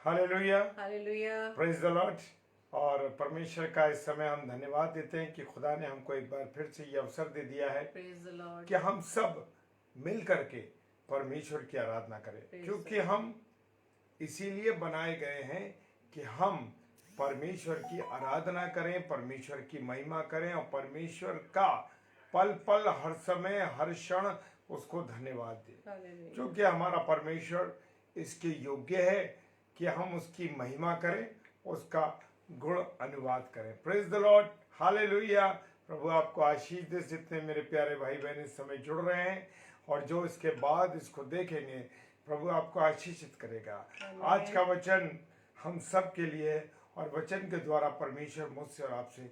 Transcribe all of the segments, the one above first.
Hallelujah, hallelujah. Praise the Lord. और परमेश्वर का इस समय हम धन्यवाद देते हैं कि खुदा ने हमको एक बार फिर से ये अवसर दे दिया है प्रेज द लॉर्ड। कि हम सब मिल करके परमेश्वर की आराधना करें, क्योंकि हम इसीलिए बनाए गए हैं कि हम परमेश्वर की आराधना करें, परमेश्वर की महिमा करें और परमेश्वर का पल पल हर समय हर क्षण उसको धन्यवाद दें, क्योंकि हमारा परमेश्वर इसके योग्य है कि हम उसकी महिमा करें, उसका गुण अनुवाद करें। Praise the Lord, hallelujah. प्रभु आपको आशीष दे। जितने मेरे प्यारे भाई बहन इस समय जुड़ रहे हैं और जो इसके बाद इसको देखेंगे, प्रभु आपको आशीषित करेगा। आज का वचन हम सब के लिए है और वचन के द्वारा परमेश्वर मुझसे और आपसे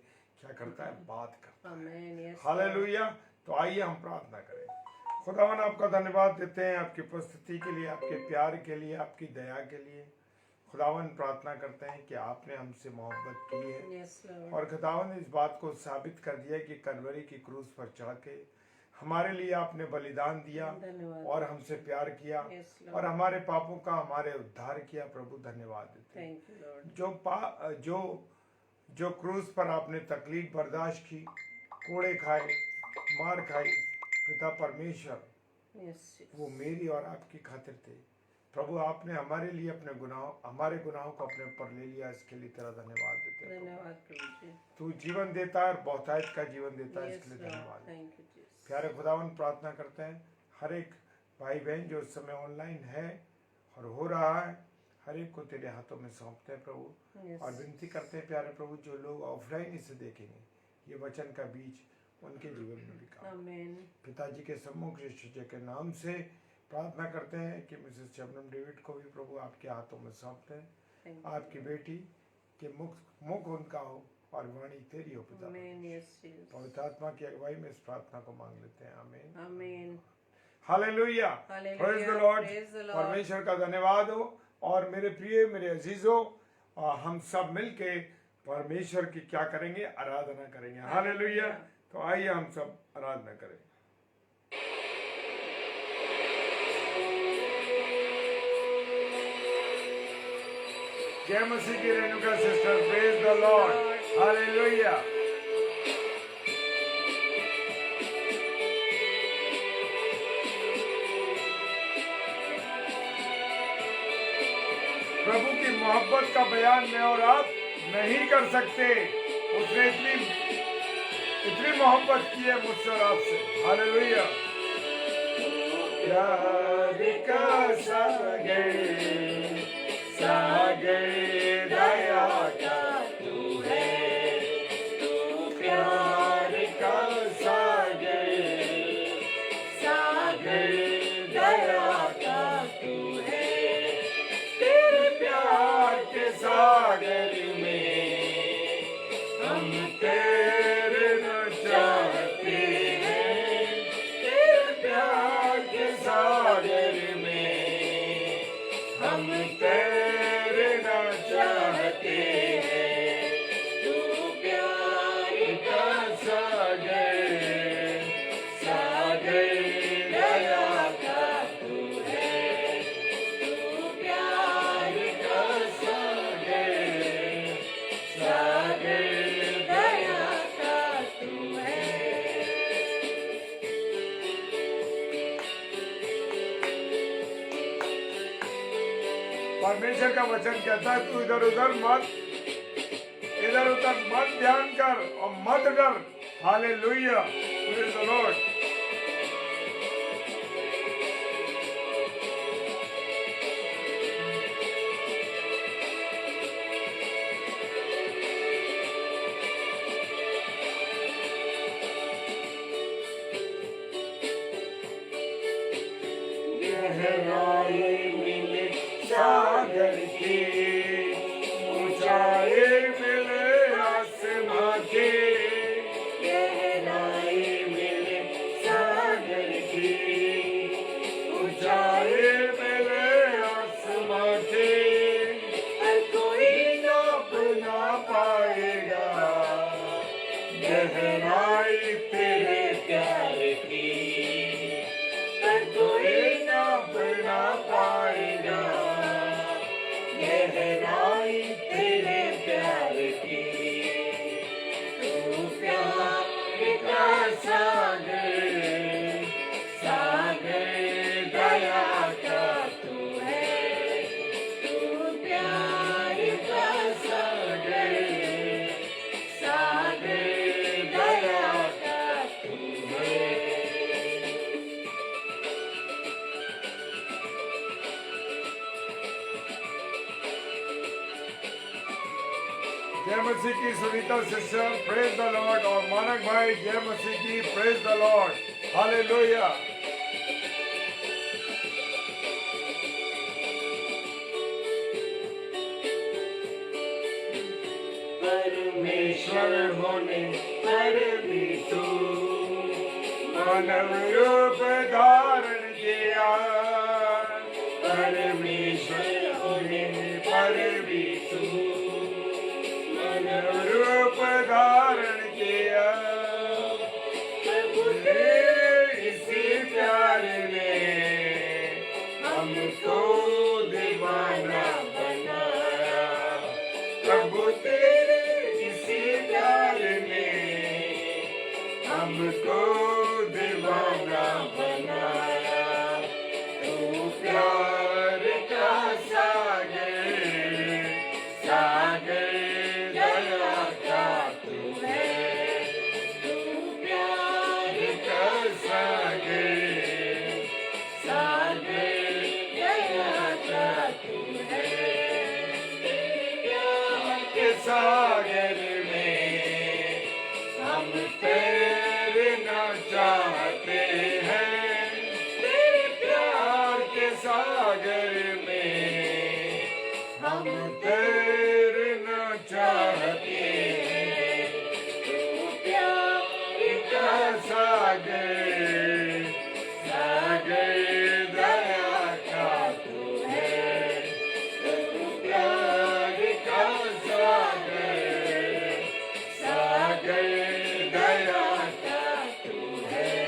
क्या करता है, बात करता है। हालेलुया। तो आइए हम प्रार्थना करें। खुदावन आपका धन्यवाद देते हैं आपकी उपस्थिति के लिए, आपके प्यार के लिए, आपकी दया के लिए। खुदावन प्रार्थना करते हैं कि आपने हमसे मोहब्बत की है और खुदावन ने इस बात को साबित कर दिया कि कलवरी की क्रूस पर चढ़ के हमारे लिए आपने बलिदान दिया और हमसे प्यार किया और हमारे पापों का हमारे उद्धार किया। प्रभु धन्यवाद देते हैं। जो क्रूस पर आपने तकलीफ बर्दाश्त की, कोड़े खाए, मार खाई, पिता परमेश्वर वो मेरी और आपकी खातिर थे। प्रभु आपने हमारे लिए हमारे गुनाहों को अपने ऊपर ले लिया, इसके लिए तेरा धन्यवाद देते हैं। तू जीवन देता है और बहुतायत का जीवन देता है, इसके लिए धन्यवाद। प्यारे खुदावन प्रार्थना करते हैं हर एक भाई बहन जो इस समय ऑनलाइन है और हो रहा है, हर एक को तेरे हाथों में सौंपते हैं प्रभु। और विनती करते हैं प्यारे प्रभु, जो लोग ऑफलाइन इसे देखेंगे, ये वचन का बीज उनके जीवन में भी पिताजी के सम्मुख यीशु के नाम से प्रार्थना करते हैं कि मिसेस शबनम डेविड को भी प्रभु आपके हाथों में सौंपते हैं। आपकी बेटी के मुख उनका हो और वाणी तेरी हो पिता। पवित्र आत्मा की अगुवाई में इस प्रार्थना को मांग लेते हैं। आमीन, आमीन। Hallelujah, praise the Lord. परमेश्वर का धन्यवाद हो। और मेरे प्रिय, मेरे अजीजों, हम सब मिलके परमेश्वर की क्या करेंगे, आराधना करेंगे। हालेलुया। तो आइए हम सब आराधना करें। जय मसीह की Renuka sister, praise the Lord, hallelujah. प्रभु की मोहब्बत का बयान मैं और आप नहीं कर सकते। उसने इतनी मोहब्बत की है मुझसे और आपसे। हालेलुया। प्यार का सागर दया का तू है, तू प्यार का सागर दया का तू है। तेरे प्यार के सागर में हम तैरना चाहते हैं। तेरे प्यार के सागर में हम तैरना चाहते हैं। तू प्यार का सागर दया का तू है। तू प्यार का सागर दया का तू है। परमेश्वर का वचन कहता है, तू इधर उधर मत ध्यान कर और मत डर। Hallelujah, praise the Lord. गहराई मिले सागर की, ऊंचाई मिले आसमां की। गहराई मिले सागर की, ऊंचाई मिले आसमां की। हर कोई नाप ना पाएगा गहराई तेरे प्यार की। हर कोई नाप ना पाएगा गहराई तेरे प्यार की, तू प्यार का सागर, सागर दया का तू है, तू प्यार का सागर, सागर दया का तू है। जय मसीह की Sunita sister, praise the Lord. और मानक भाई, जय मसीह की, प्रेज द लॉर्ड, हालेलुया। परमेश्वर होने पर भी तू मानव रूप धारण किया, परमेश्वर होने पर भी तू मानव रूप धारण किया। प्रभु तेरे इसी प्यार ने हमको दीवाना बनाया, प्रभु तेरे इसी प्यार ने हमको दीवाना बनाया। तू प्यार का सागर, सागर दया का तू है, तू प्यार का सागर, सागर दया का तू है। प्यार के सागर में हम तैरना चाहते हैं, तेरे प्यार के सागर में हम तैरना चाहते हैं। तू प्यार का सागर, सागर दया का तू है, तू प्यार का सागर, सागर दया का तू है।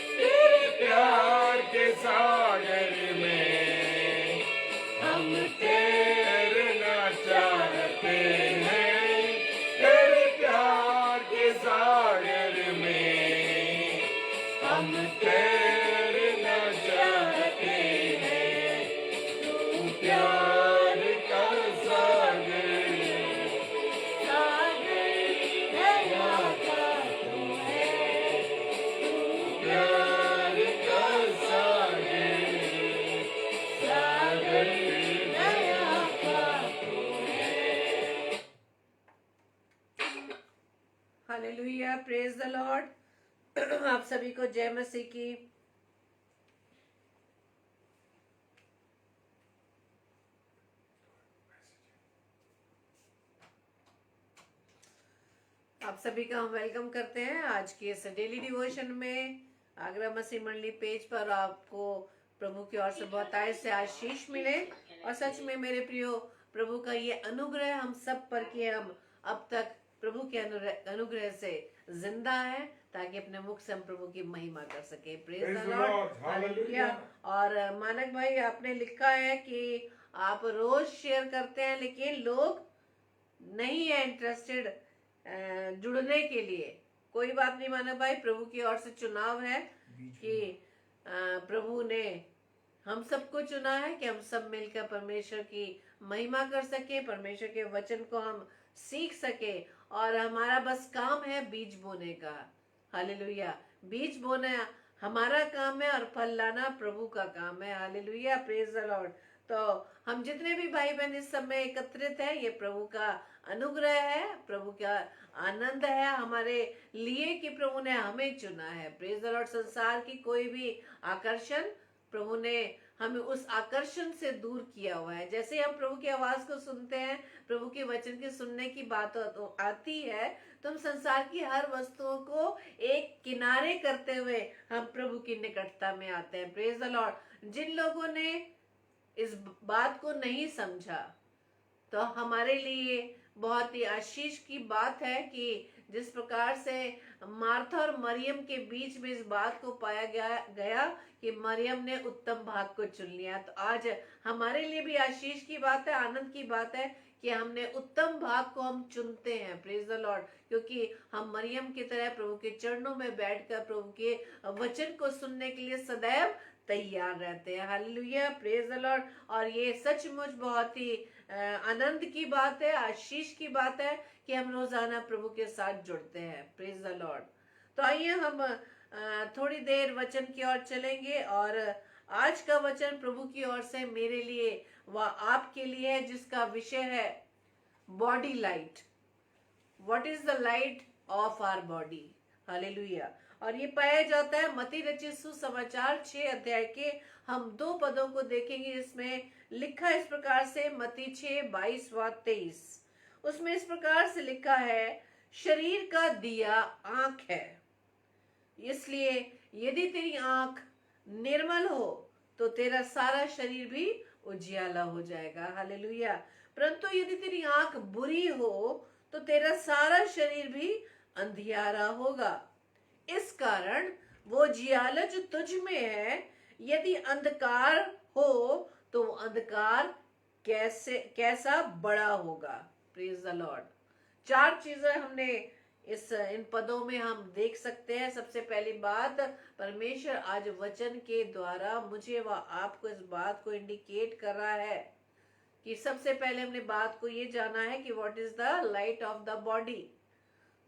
तेरे प्यार के सागर में हम तैरना चाहते हैं, तेरे प्यार के सागर में हम तैरना चाहते हैं। तू प्यार का सागर, सागर दया का तू है, तू प्यार का सागर, सागर दया का तू है। Hallelujah, praise the Lord. आप सभी को जय मसीह की। आप सभी का हम वेलकम करते हैं आज के इस डेली डिवोशन में। आगरा मसीह मंडली पेज पर आपको प्रभु की ओर से बहुत आय से आशीष मिले। और सच में मेरे प्रियो, प्रभु का ये अनुग्रह हम सब पर कि हम अब तक प्रभु के अनुग्रह से जिंदा है, ताकि अपने मुख से हम प्रभु की महिमा कर सके। Praise the Lord, hallelujah. और मानक भाई, आपने लिखा है कि आप रोज शेयर करते हैं, लेकिन लोग नहीं है इंटरेस्टेड जुड़ने के लिए। कोई बात नहीं मानक भाई, प्रभु की ओर से चुनाव है कि प्रभु ने हम सबको चुना है कि हम सब मिलकर परमेश्वर की महिमा कर सके, परमेश्वर के वचन को हम सीख सके। और हमारा बस काम है बीज बोने का। हालेलुया। बीज बोना हमारा काम है और फल लाना प्रभु का काम है। Hallelujah, praise the Lord. तो हम जितने भी भाई बहन इस समय एकत्रित हैं, ये प्रभु का अनुग्रह है, प्रभु का आनंद है हमारे लिए कि प्रभु ने हमें चुना है। Praise the Lord. संसार की कोई भी आकर्षण, प्रभु ने हमें उस आकर्षण से दूर किया हुआ है। जैसे हम प्रभु की आवाज को सुनते हैं, प्रभु के वचन के सुनने की बात आती है, तो हम संसार की हर वस्तुओं को एक किनारे करते हुए हम प्रभु की निकटता में आते हैं। Praise the Lord. जिन लोगों ने इस बात को नहीं समझा, तो हमारे लिए बहुत ही आशीष की बात है कि जिस प्रकार से मार्था और मरियम के बीच में इस बात को पाया गया कि मरियम ने उत्तम भाग को चुन लिया। तो आज हमारे लिए भी आशीष की बात है, आनंद की बात है कि हमने उत्तम भाग को हम चुनते हैं। Praise the Lord. क्योंकि हम मरियम की तरह प्रभु के चरणों में बैठकर प्रभु के वचन को सुनने के लिए सदैव तैयार रहते हैं। Hallelujah, praise the Lord. और ये सचमुच बहुत ही आनंद की बात है, आशीष की बात है कि हम रोजाना प्रभु के साथ जुड़ते हैं। Praise the Lord. तो आइए हम थोड़ी देर वचन की ओर चलेंगे और आज का वचन प्रभु की ओर से मेरे लिए व आपके लिए है, जिसका विषय है body light. What is the light of our body. Hallelujah. और ये पाया जाता है मत्ती रचित सुसमाचार 6 अध्याय के हम 2 पदों को देखेंगे। इसमें लिखा इस प्रकार से, मत्ती 6:22-23। उसमें इस प्रकार से लिखा है, शरीर का दिया आंख है, इसलिए यदि तेरी आंख निर्मल हो तो तेरा सारा शरीर भी उजियाला हो जाएगा। हालेलुया। परंतु यदि तेरी आंख बुरी हो तो तेरा सारा शरीर भी अंधियारा होगा। इस कारण वो जियाला जो तुझ में है, यदि अंधकार हो तो वो अंधकार कैसा बड़ा होगा। Praise the Lord. 4 चीजें हमने इन पदों में हम देख सकते हैं। सबसे पहली बात, परमेश्वर आज वचन के द्वारा मुझे व आपको इस बात को इंडिकेट कर रहा है कि सबसे पहले हमने बात को ये जाना है कि what is the light of the body.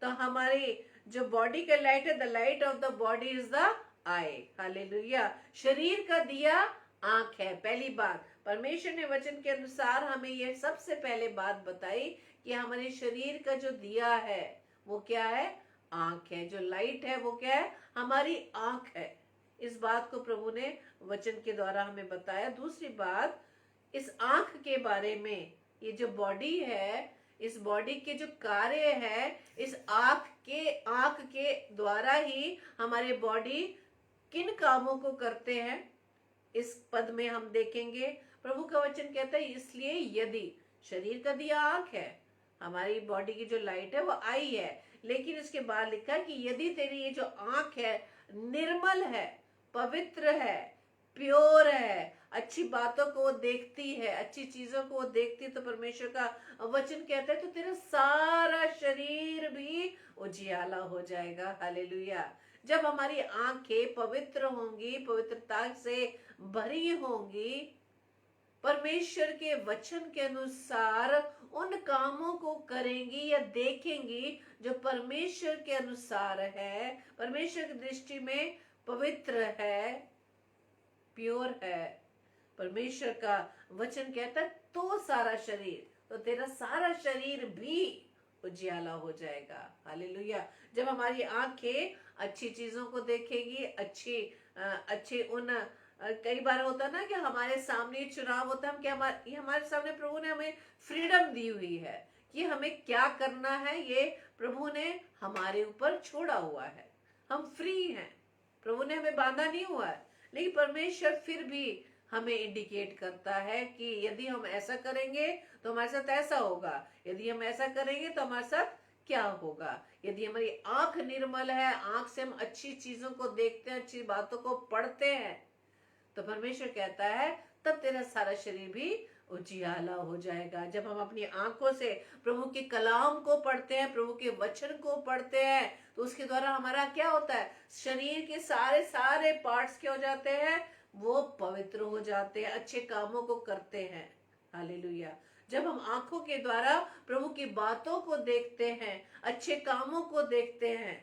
तो हमारी जो बॉडी का लाइट है, the light of the body is the I. Hallelujah. शरीर का दिया आंख है। पहली बात, परमेश्वर ने वचन के अनुसार हमें ये सबसे पहले बात बताई कि हमारे शरीर का जो दिया है वो क्या है, आंख है। जो लाइट है वो क्या है, हमारी आंख है। इस बात को प्रभु ने वचन के द्वारा हमें बताया। दूसरी बात, इस आंख के बारे में, ये जो बॉडी है, इस बॉडी के जो कार्य है, इस आंख के द्वारा ही हमारे बॉडी किन कामों को करते हैं, इस पद में हम देखेंगे। प्रभु का वचन कहता है, इसलिए यदि शरीर का दिया आंख है, हमारी बॉडी की जो लाइट है वो आई है, लेकिन इसके बाद लिखा है कि यदि तेरी ये जो आंख है निर्मल है, पवित्र है, प्योर है, अच्छी बातों को वो देखती है, अच्छी चीजों को वो देखती है, तो परमेश्वर का वचन कहता है तो तेरा सारा शरीर भी उजियाला हो जाएगा। हालेलुया। जब हमारी आंखें पवित्र होंगी, पवित्रता से भरी होंगी, परमेश्वर के वचन के अनुसार उन कामों को करेंगी या देखेंगी जो परमेश्वर के अनुसार है, परमेश्वर की दृष्टि में पवित्र है, प्योर है। परमेश्वर का वचन कहता है तो सारा शरीर, तो तेरा सारा शरीर भी उजियाला हो जाएगा। हालेलुया। जब हमारी आंखें अच्छी चीजों को देखेगी, अच्छी उन कई बार होता है ना कि हमारे सामने चुनाव होता है, हम क्या हमारे सामने प्रभु ने हमें फ्रीडम दी हुई है कि हमें क्या करना है, ये प्रभु ने हमारे ऊपर छोड़ा हुआ है। हम फ्री हैं, प्रभु ने हमें बांधा नहीं हुआ है, लेकिन परमेश्वर फिर भी हमें इंडिकेट करता है कि यदि हम ऐसा करेंगे तो हमारे साथ ऐसा होगा, यदि हम ऐसा करेंगे तो हमारे साथ क्या होगा। यदि हमारी आंख निर्मल है, आंख से हम अच्छी चीजों को देखते हैं, अच्छी बातों को पढ़ते हैं, तो परमेश्वर कहता है तब तेरा सारा शरीर भी उजियाला हो जाएगा। जब हम अपनी आंखों से प्रभु के कलाम को पढ़ते हैं, प्रभु के वचन को पढ़ते हैं, तो उसके द्वारा हमारा क्या होता है, शरीर के सारे पार्ट्स क्या हो जाते हैं, वो पवित्र हो जाते हैं, अच्छे कामों को करते हैं। हालेलुया। जब हम आंखों के द्वारा प्रभु की बातों को देखते हैं, अच्छे कामों को देखते हैं,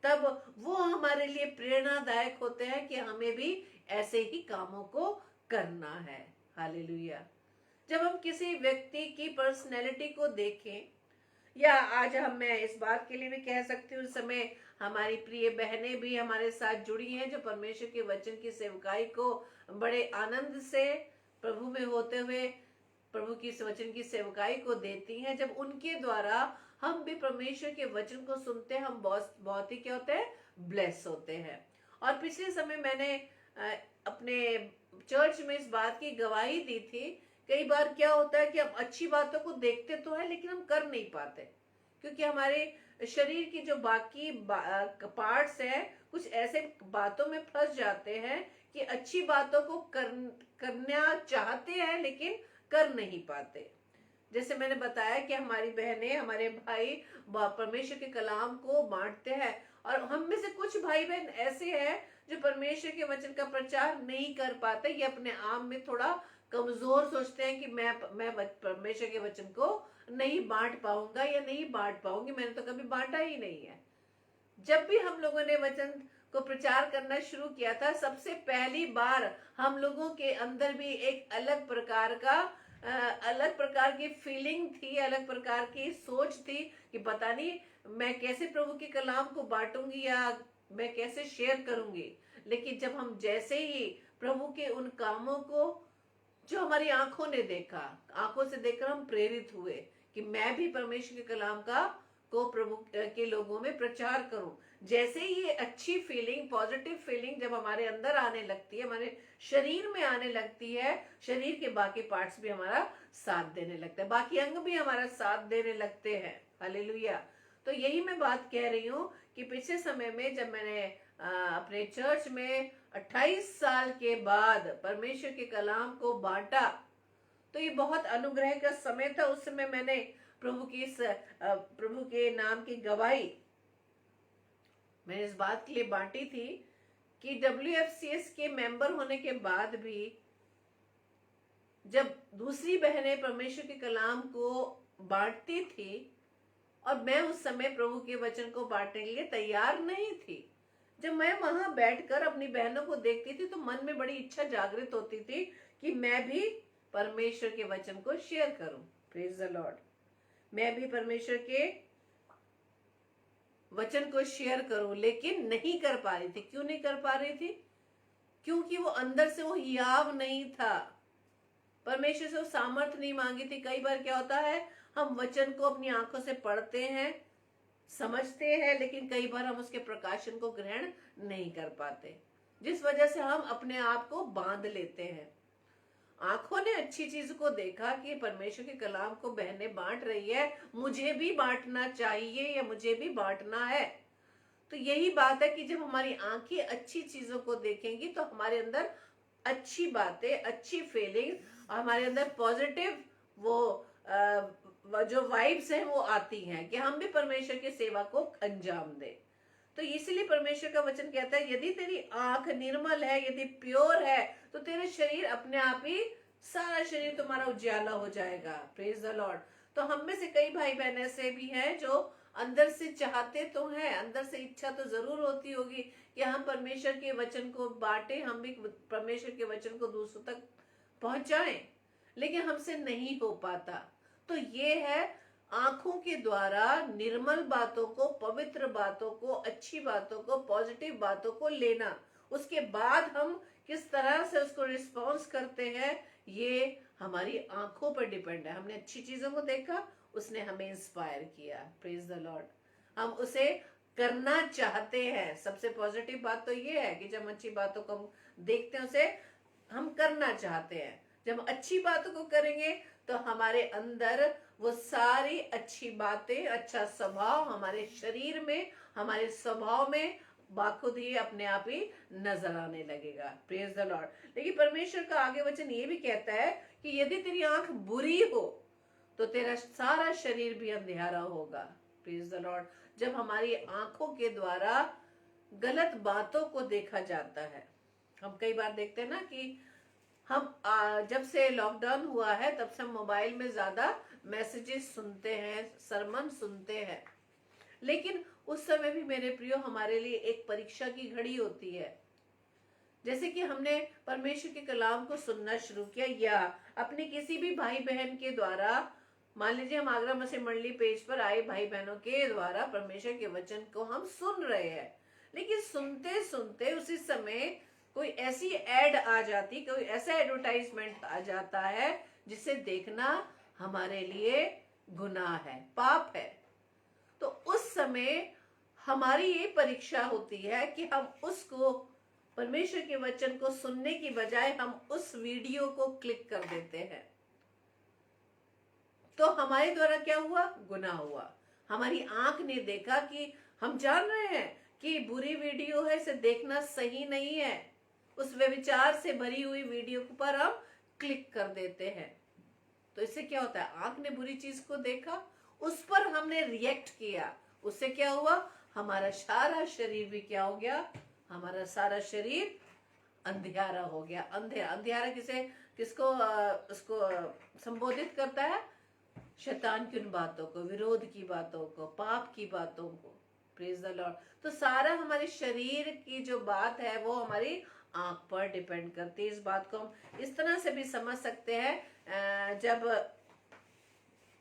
तब वो हमारे लिए प्रेरणादायक होते हैं कि हमें भी ऐसे ही कामों को करना है। हालेलुया। जब हम किसी व्यक्ति की पर्सनैलिटी को देखें, या आज मैं इस बात के लिए भी कह सकती हूँ, इस समय हमारी प्रिय बहनें भी हमारे साथ जुड़ी हैं जो परमेश्वर के वचन की सेवकाई को बड़े आनंद से प्रभु में होते हुए प्रभु की वचन की सेवकाई को देती हैं। जब उनके द्वारा हम भी परमेश्वर के वचन को सुनते हैं, हम बहुत ही क्या होते हैं, ब्लेस होते हैं। और पिछले समय मैंने अपने चर्च में इस बात की गवाही दी थी कई बार क्या होता है कि हम अच्छी बातों को देखते तो है लेकिन हम कर नहीं पाते, क्योंकि हमारे शरीर की जो बाकी पार्ट्स हैं कुछ ऐसे बातों में फंस जाते हैं कि अच्छी बातों को करना चाहते हैं लेकिन कर नहीं पाते। जैसे मैंने बताया कि हमारी बहनें, हमारे भाई परमेश्वर के कलाम को बांटते हैं, और हम में से कुछ भाई बहन ऐसे हैं जो परमेश्वर के वचन का प्रचार नहीं कर पाते, ये अपने आप में थोड़ा कमजोर सोचते हैं कि मैं परमेश्वर के वचन को नहीं बांट पाऊंगा या नहीं बांट पाऊंगी, मैंने तो कभी बांटा ही नहीं है। जब भी हम लोगों ने वचन को प्रचार करना शुरू किया था, सबसे पहली बार हम लोगों के अंदर भी एक अलग प्रकार की फीलिंग थी, अलग प्रकार की सोच थी कि पता नहीं मैं कैसे प्रभु के कलाम को बांटूंगी या मैं कैसे शेयर करूंगी। लेकिन जब हम जैसे ही प्रभु के उन कामों को जो हमारी आंखों ने देखा, आंखों से देखकर हम प्रेरित हुए कि मैं भी परमेश्वर के कलाम को प्रभु के लोगों में प्रचार करूं। जैसे ही ये अच्छी फीलिंग, पॉजिटिव फीलिंग जब हमारे अंदर आने लगती है, हमारे शरीर में आने लगती है, शरीर के बाकी पार्ट्स भी हमारा साथ देने लगते हैं, बाकी अंग भी हमारा साथ देने लगते हैं। हालेलुया। तो यही मैं बात कह रही हूँ कि पिछले समय में जब मैंने अपने चर्च में 28 साल के बाद परमेश्वर के कलाम को बांटा, तो ये बहुत अनुग्रह का समय था। उस समय मैंने प्रभु के नाम की गवाही मैंने इस बात के लिए बांटी थी कि WFCS के मेंबर होने के बाद भी जब दूसरी बहनें परमेश्वर के कलाम को बांटती थी और मैं उस समय प्रभु के वचन को बांटने के लिए तैयार नहीं थी, जब मैं वहां बैठकर अपनी बहनों को देखती थी तो मन में बड़ी इच्छा जागृत होती थी कि मैं भी परमेश्वर के वचन को शेयर करूं। Praise the Lord. मैं भी परमेश्वर के वचन को शेयर करूं, लेकिन नहीं कर पा रही थी। क्यों नहीं कर पा रही थी? क्योंकि वो अंदर से वो हियाव नहीं था, परमेश्वर से वो सामर्थ नहीं मांगी थी। कई बार क्या होता है, हम वचन को अपनी आंखों से पढ़ते हैं, समझते हैं, लेकिन कई बार हम उसके प्रकाशन को ग्रहण नहीं कर पाते, जिस वजह से हम अपने आप को बांध लेते हैं। आंखों ने अच्छी चीज को देखा कि परमेश्वर के कलाम को बहनें बांट रही है, मुझे भी बांटना चाहिए या मुझे भी बांटना है। तो यही बात है कि जब हमारी आंखें अच्छी चीजों को देखेंगी तो हमारे अंदर अच्छी बातें, अच्छी फीलिंग, हमारे अंदर पॉजिटिव वो जो वाइब्स हैं वो आती हैं कि हम भी परमेश्वर की सेवा को अंजाम दें। तो इसलिए परमेश्वर का वचन कहता है, यदि तेरी आंख निर्मल है, यदि प्योर है, तो तेरे शरीर अपने आप ही, सारा शरीर तुम्हारा उजाला हो जाएगा। Praise the Lord. तो हम में से कई भाई बहन ऐसे भी हैं जो अंदर से चाहते तो हैं, अंदर से इच्छा तो जरूर होती होगी कि हम परमेश्वर के वचन को बांटे, हम भी परमेश्वर के वचन को दूसरों तक पहुंचाएं, लेकिन हमसे नहीं हो पाता। तो ये है आंखों के द्वारा निर्मल बातों को, पवित्र बातों को, अच्छी बातों को, पॉजिटिव बातों को लेना। उसके बाद हम किस तरह से उसको रिस्पॉन्स करते हैं, ये हमारी आंखों पर डिपेंड है। हमने अच्छी चीजों को देखा, उसने हमें इंस्पायर किया। Praise the Lord. हम उसे करना चाहते हैं। सबसे पॉजिटिव बात तो ये है कि जब हम अच्छी बातों को हम देखते हैं, उसे हम करना चाहते हैं। जब हम अच्छी बातों को करेंगे तो हमारे अंदर वो सारी अच्छी बातें, अच्छा स्वभाव हमारे शरीर में, हमारे स्वभाव में बाखुद ही अपने आप ही नजर आने लगेगा। Praise the Lord. लेकिन परमेश्वर का आगे वचन ये भी कहता है कि यदि तेरी आंख बुरी हो तो तेरा सारा शरीर भी अंधेरा होगा। Praise the Lord. जब हमारी आंखों के द्वारा गलत बातों को देखा जाता है, हम कई बार देखते हैं ना कि हम जब से लॉकडाउन हुआ है तब से हम मोबाइल में ज्यादा मैसेजेस सुनते हैं, सरमन सुनते हैं, लेकिन उस समय भी मेरे प्रियो हमारे लिए एक परीक्षा की घड़ी होती है। जैसे कि हमने परमेश्वर के कलाम को सुनना शुरू किया या अपने किसी भी भाई बहन के द्वारा, मान लीजिए हम आगरा मसीह मंडली पेज पर आए भाई बहनों के द्वारा परमेश्वर के वचन को हम सुन रहे हैं, लेकिन सुनते सुनते उसी समय कोई ऐसी एड आ जाती, कोई ऐसा एडवर्टाइजमेंट आ जाता है जिसे देखना हमारे लिए गुनाह है, पाप है। तो उस समय हमारी ये परीक्षा होती है कि हम उसको, परमेश्वर के वचन को सुनने की बजाय हम उस वीडियो को क्लिक कर देते हैं। तो हमारे द्वारा क्या हुआ? गुनाह हुआ। हमारी आंख ने देखा कि हम जान रहे हैं कि बुरी वीडियो है, इसे देखना सही नहीं है, उस व्यभिचार से भरी हुई वीडियो पर हम क्लिक कर देते हैं। तो इससे क्या होता है? आंख ने बुरी चीज को देखा, उस पर हमने रिएक्ट किया, उससे क्या हुआ? हमारा सारा शरीर भी क्या हो गया? हमारा सारा शरीर अंधियारा हो गया। अंधियारा किसको उसको संबोधित करता है? शैतान की उन बातों को, विरोध की बातों को, पाप की बातों को। Praise the Lord. तो सारा हमारे शरीर की जो बात है वो हमारी आंख पर डिपेंड करती है। इस बात को हम इस तरह से भी समझ सकते हैं, जब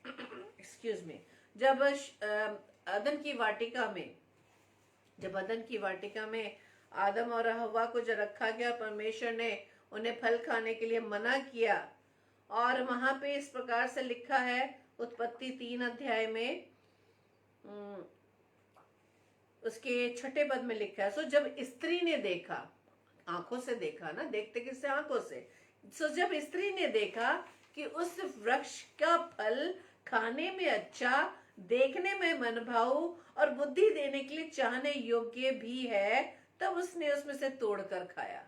एक्सक्यूज मी, जब अदन की वाटिका में, जब अदन की वाटिका में आदम और हव्वा को जो रखा गया, परमेश्वर ने उन्हें फल खाने के लिए मना किया, और वहां पे इस प्रकार से लिखा है उत्पत्ति 3 अध्याय में, उसके 6 पद में लिखा है, सो जब स्त्री ने देखा, आंखों से देखा ना, देखते किससे? आंखों से। सो जब स्त्री ने देखा कि उस वृक्ष का फल खाने में अच्छा, देखने में मनभाऊ और बुद्धि देने के लिए चाहने योग्य भी है, तब उसने उसमें से तोड़कर खाया।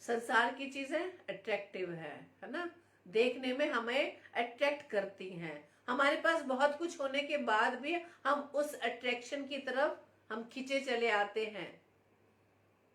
संसार की चीजें अट्रैक्टिव है ना, देखने में हमें अट्रैक्ट करती हैं। हमारे पास बहुत कुछ होने के बाद भी हम उस अट्रैक्शन की तरफ हम खींचे चले आते हैं।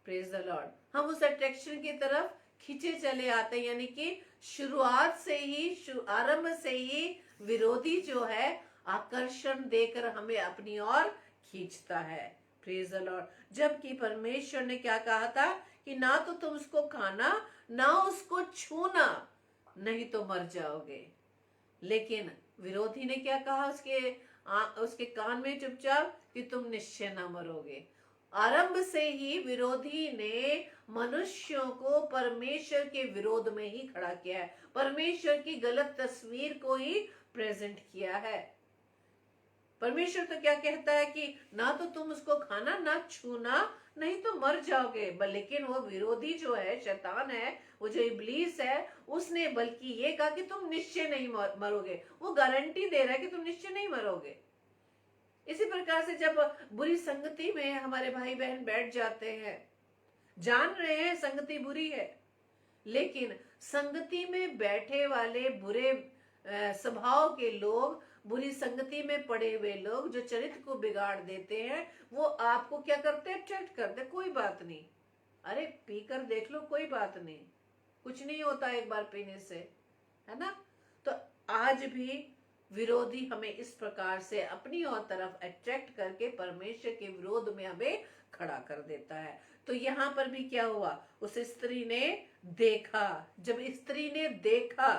Praise the Lord. हम उस अट्रैक्शन की तरफ खींचे चले आते हैं, यानी कि शुरुआत से ही, आरंभ से ही विरोधी जो है आकर्षण देकर हमें अपनी ओर खींचता है। Praise the Lord. जबकि परमेश्वर ने क्या कहा था कि ना तो तुम उसको खाना, ना उसको छूना, नहीं तो मर जाओगे। लेकिन विरोधी ने क्या कहा उसके कान में चुपचाप कि तुम निश्चय ना मरोगे। आरंभ से ही विरोधी ने मनुष्यों को परमेश्वर के विरोध में ही खड़ा किया है, परमेश्वर की गलत तस्वीर को ही प्रेजेंट किया है। परमेश्वर तो क्या कहता है कि ना तो तुम उसको खाना, ना छूना, नहीं तो मर जाओगे। लेकिन वो विरोधी जो है, शैतान है, वो जो इब्लीस है, उसने बल्कि ये कहा कि तुम निश्चय नहीं मरोगे। वो गारंटी दे रहा है कि तुम निश्चय नहीं मरोगे। इसी प्रकार से जब बुरी संगति में हमारे भाई बहन बैठ जाते हैं, जान रहे हैं संगति बुरी है, लेकिन संगति में बैठे वाले बुरे स्वभाव के लोग, बुरी संगति में पड़े हुए लोग जो चरित्र को बिगाड़ देते हैं, वो आपको क्या करते हैं? अट्रैक्ट करते। कोई बात नहीं, अरे पीकर देख लो, कोई बात नहीं, कुछ नहीं होता एक बार पीने से, है ना। तो आज भी विरोधी हमें इस प्रकार से अपनी और तरफ अट्रैक्ट करके परमेश्वर के विरोध में हमें खड़ा कर देता है। तो यहाँ पर भी क्या हुआ? उस स्त्री ने देखा, जब स्त्री ने देखा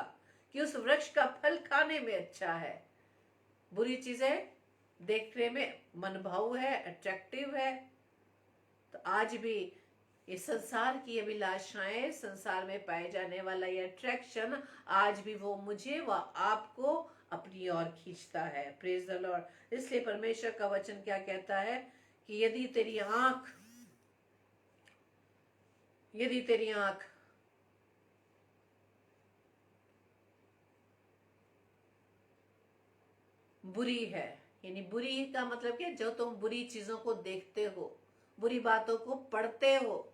कि उस वृक्ष का फल खाने में अच्छा है, बुरी चीजें देखने में मनभाऊ है, अट्रैक्टिव है, तो आज भी ये संसार की अभिलाषाएं, संसार में पाए जाने वाला ये अट्रैक्शन, आज भी वो मुझे व आपको अपनी ओर खींचता है। Praise the Lord. इसलिए परमेश्वर का वचन क्या कहता है कि यदि तेरी आंख बुरी है, यानी बुरी का मतलब क्या? जो तुम बुरी चीजों को देखते हो, बुरी बातों को पढ़ते हो,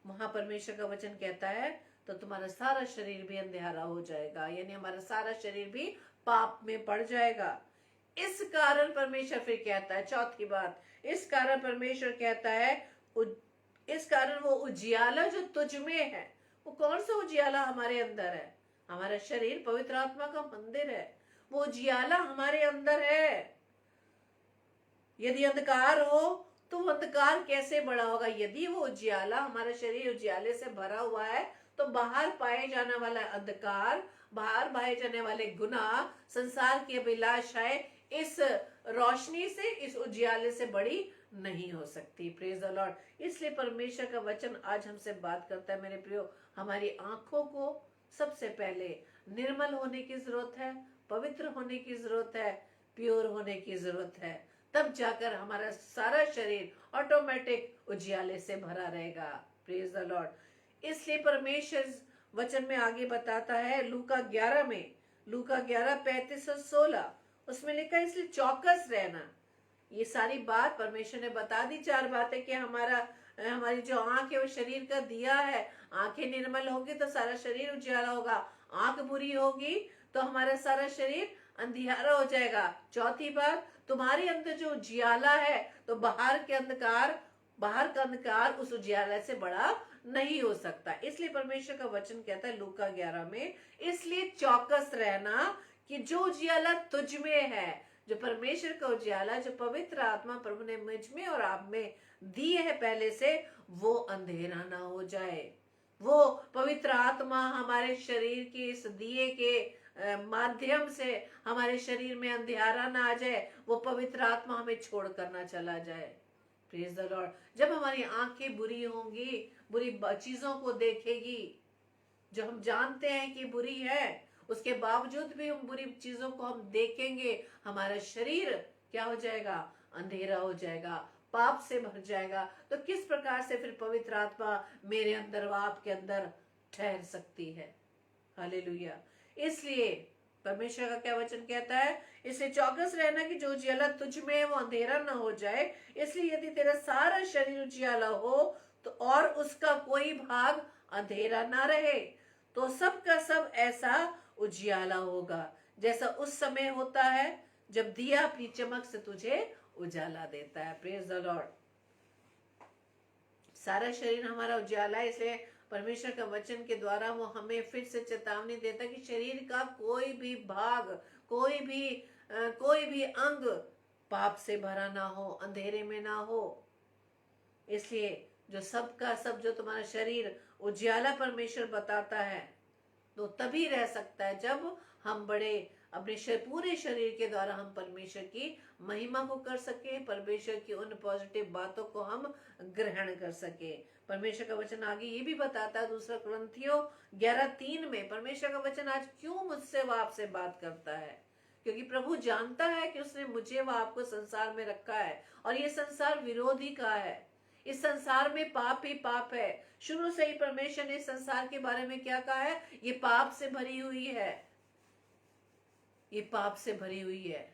वहां परमेश्वर का वचन कहता है तो तुम्हारा सारा शरीर भी अंधेरा हो जाएगा, यानी हमारा सारा शरीर भी पाप में पड़ जाएगा। इस कारण परमेश्वर फिर कहता है, चौथी बात, इस कारण परमेश्वर कहता है, इस कारण वो उजियाला जो तुझ में है, वो कौन सा उजियाला? हमारे अंदर है। हमारा शरीर पवित्र आत्मा का मंदिर है, वो उजियाला हमारे अंदर है। यदि अंधकार हो तो अंधकार कैसे बड़ा होगा? यदि वो उजियाला, हमारा शरीर उजियाले से भरा हुआ है, तो बाहर पाए जाने वाला अंधकार, बाहर पाए जाने वाले गुनाह, संसार की अभिलाषाएं इस रोशनी से, इस उजियाले से बड़ी नहीं हो सकती। Praise the Lord. इसलिए परमेश्वर का वचन आज हमसे बात करता है मेरे प्रियो, हमारी आंखों को सबसे पहले निर्मल होने की जरूरत है, पवित्र होने की जरूरत है, प्योर होने की जरूरत है, तब जाकर हमारा सारा शरीर ऑटोमेटिक उजियाले से भरा रहेगा। Praise the Lord. इसलिए परमेश्वर वचन में आगे बताता है, लूका 11 में लूका 11:35-16 उसमें लिखा है, इसलिए चौकस रहना। ये सारी बात परमेश्वर ने बता दी, 4 बातें, कि हमारी जो आंख है वो शरीर का दिया है। आंखें निर्मल होगी तो सारा शरीर उजियाला होगा, आंख बुरी होगी तो हमारा सारा शरीर अंधियारा हो जाएगा। चौथी बात, तुम्हारे अंदर जो उजियाला है तो बाहर का अंधकार उस उजियाला से बड़ा नहीं हो सकता। इसलिए परमेश्वर का वचन कहता है लूका 11 में, इसलिए चौकस रहना कि जो उजियाला तुझ में है, जो परमेश्वर का उजियाला, जो पवित्र आत्मा प्रभु ने मुझ में और आप में दी है पहले से, वो अंधेरा ना हो जाए। वो पवित्र आत्मा हमारे शरीर के इस दिए के माध्यम से हमारे शरीर में अंधियारा ना आ जाए, वो पवित्र आत्मा हमें छोड़ कर ना चला जाए। Praise the Lord. जब हमारी आंखें बुरी होंगी, बुरी चीजों को देखेगी, जो हम जानते हैं कि बुरी है, उसके बावजूद भी हम बुरी चीजों को हम देखेंगे, हमारा शरीर क्या हो जाएगा? अंधेरा हो जाएगा, पाप से भर जाएगा। तो किस प्रकार से फिर पवित्र आत्मा मेरे अंदर व आपके अंदर ठहर सकती है? हालेलुया। इसलिए परमेश्वर का क्या वचन कहता है, इसलिए चौकस रहना कि जो उजियाला तुझ में है वो अंधेरा ना हो जाए। इसलिए यदि तेरा सारा शरीर उजियाला हो तो और उसका कोई भाग अंधेरा ना रहे, तो सब का सब ऐसा उजियाला होगा जैसा उस समय होता है जब दिया अपनी चमक से तुझे उजाला देता है। Praise the Lord. सारा शरीर हमारा उजाला है, इसलिए परमेश्वर का वचन के द्वारा वो हमें फिर से चेतावनी देता कि शरीर का कोई भी भाग, कोई भी अंग पाप से भरा ना हो, अंधेरे में ना हो। इसलिए जो सबका सब जो तुम्हारा शरीर उजियाला परमेश्वर बताता है, तो तभी रह सकता है जब हम बड़े अपने पूरे शरीर के द्वारा हम परमेश्वर की महिमा को कर सके, परमेश्वर की उन पॉजिटिव बातों को हम ग्रहण कर सके। परमेश्वर का वचन आगे ये भी बताता है, दूसरा कुरिन्थियों 11:3 में, परमेश्वर का वचन आज क्यों मुझसे व आपसे बात करता है? क्योंकि प्रभु जानता है कि उसने मुझे व आपको संसार में रखा है, और ये संसार विरोधी का है। इस संसार में पाप ही पाप है। शुरू से ही परमेश्वर ने इस संसार के बारे में क्या कहा है? ये पाप से भरी हुई है, ये पाप से भरी हुई है।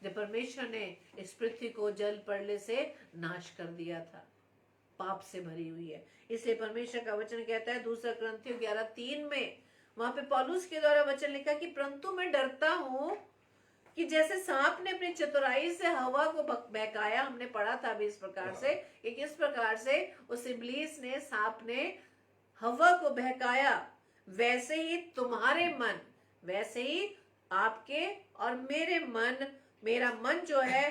जब परमेश्वर ने इस पृथ्वी को जल प्रलय से नाश कर दिया था, पाप से भरी हुई है। इसलिए परमेश्वर का वचन कहता है दूसरा कुरिन्थियों 11:3 में, वहां पे पौलुस के द्वारा वचन लिखा कि परंतु मैं डरता हूं कि जैसे सांप ने अपनी चतुराई से हवा को बहकाया, हमने पढ़ा था अभी इस प्रकार से कि किस प्रकार से उस इब्लीस ने, सांप ने हवा को बहकाया, वैसे ही तुम्हारे मन, वैसे ही आपके और मेरा मन जो है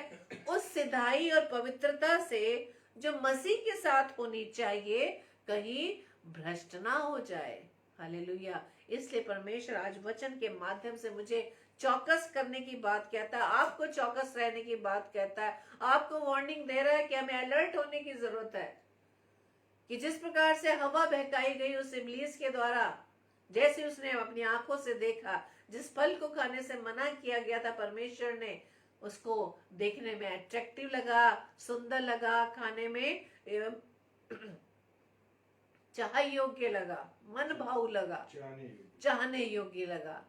उस सिधाई और पवित्रता से जो मसीह के साथ होनी चाहिए, कहीं भ्रष्ट ना हो जाए। हालेलुया। इसलिए परमेश्वर आज वचन के माध्यम से मुझे चौकस करने की बात कहता है, आपको चौकस रहने की बात कहता है, आपको वार्निंग दे रहा है कि हमें अलर्ट होने की जरूरत है। कि जिस प्रकार से हवा बहकाई गई उस इब्लीस के द्वारा, जैसे उसने अपनी आंखों से देखा, जिस फल को खाने से मना किया गया था, परमेश्वर ने उसको देखने में अट्रैक्टिव लगा, सुंदर लगा, खाने में चाह योग्य लगा, मन भाव लगा, चाहने योग्य लगा।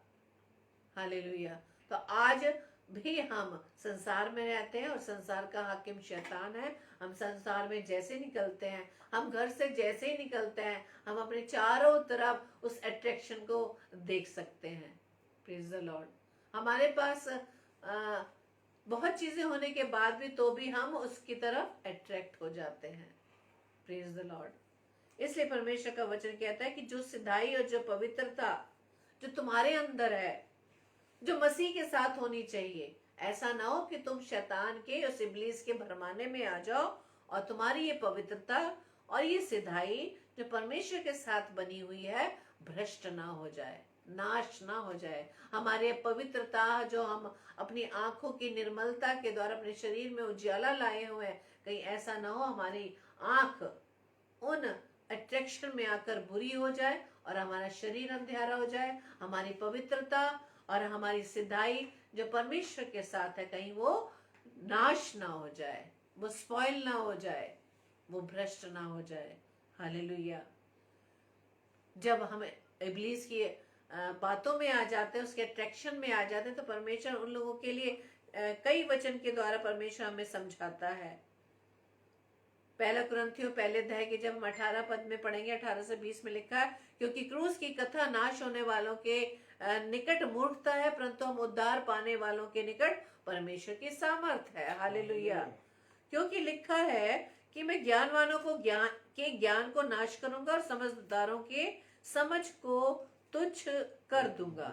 हालेलुया। तो आज भी हम संसार में रहते हैं और संसार का हाकिम शैतान है। हम संसार में जैसे निकलते हैं, हम घर से जैसे ही निकलते हैं, हम अपने चारों तरफ उस अट्रैक्शन को देख सकते हैं। Praise the Lord. हमारे पास बहुत चीजें होने के बाद भी तो भी हम उसकी तरफ अट्रैक्ट हो जाते हैं। Praise the Lord. इसलिए परमेश्वर का वचन कहता है कि जो सिधाई और जो पवित्रता जो तुम्हारे अंदर है, जो मसीह के साथ होनी चाहिए, ऐसा ना हो कि तुम शैतान के, उस इब्लीस के भरमाने में आ जाओ और तुम्हारी ये पवित्रता और ये सिधाई जो परमेश्वर के साथ बनी हुई है भ्रष्ट ना हो जाए, नाश ना हो जाए। हमारे पवित्रता जो हम अपनी आंखों की निर्मलता के द्वारा अपने शरीर में उजाला लाए हुए हैं, कहीं ऐसा ना हो हमारी आंख उन अट्रैक्शन में आकर बुरी हो जाए और हमारा शरीर अंधेरा हो जाए। हमारी पवित्रता और हमारी सिधाई जो परमेश्वर के साथ है, कहीं वो नाश ना हो जाए, वो स्पॉइल ना हो जाए, वो भ्रष्ट ना हो जाए। हालेलुया। जब हम इब्लीस की बातों में आ जाते हैं, उसके अट्रैक्शन में आ जाते हैं, तो परमेश्वर उन लोगों के लिए कई वचन के द्वारा परमेश्वर हमें समझाता है। पहला कुरिन्थियों पहले अध्याय के जब हम 18 पद में पढ़ेंगे, 18 से 20 में लिखा है, क्योंकि क्रूस की कथा नाश होने वालों के निकट मूर्खता है, परंतु हम उद्धार पाने वालों के निकट परमेश्वर की सामर्थ है। हालेलुया। क्योंकि लिखा है कि मैं ज्ञानवानों को ज्ञान को नाश करूंगा और समझदारों के समझ को तुच्छ कर दूंगा।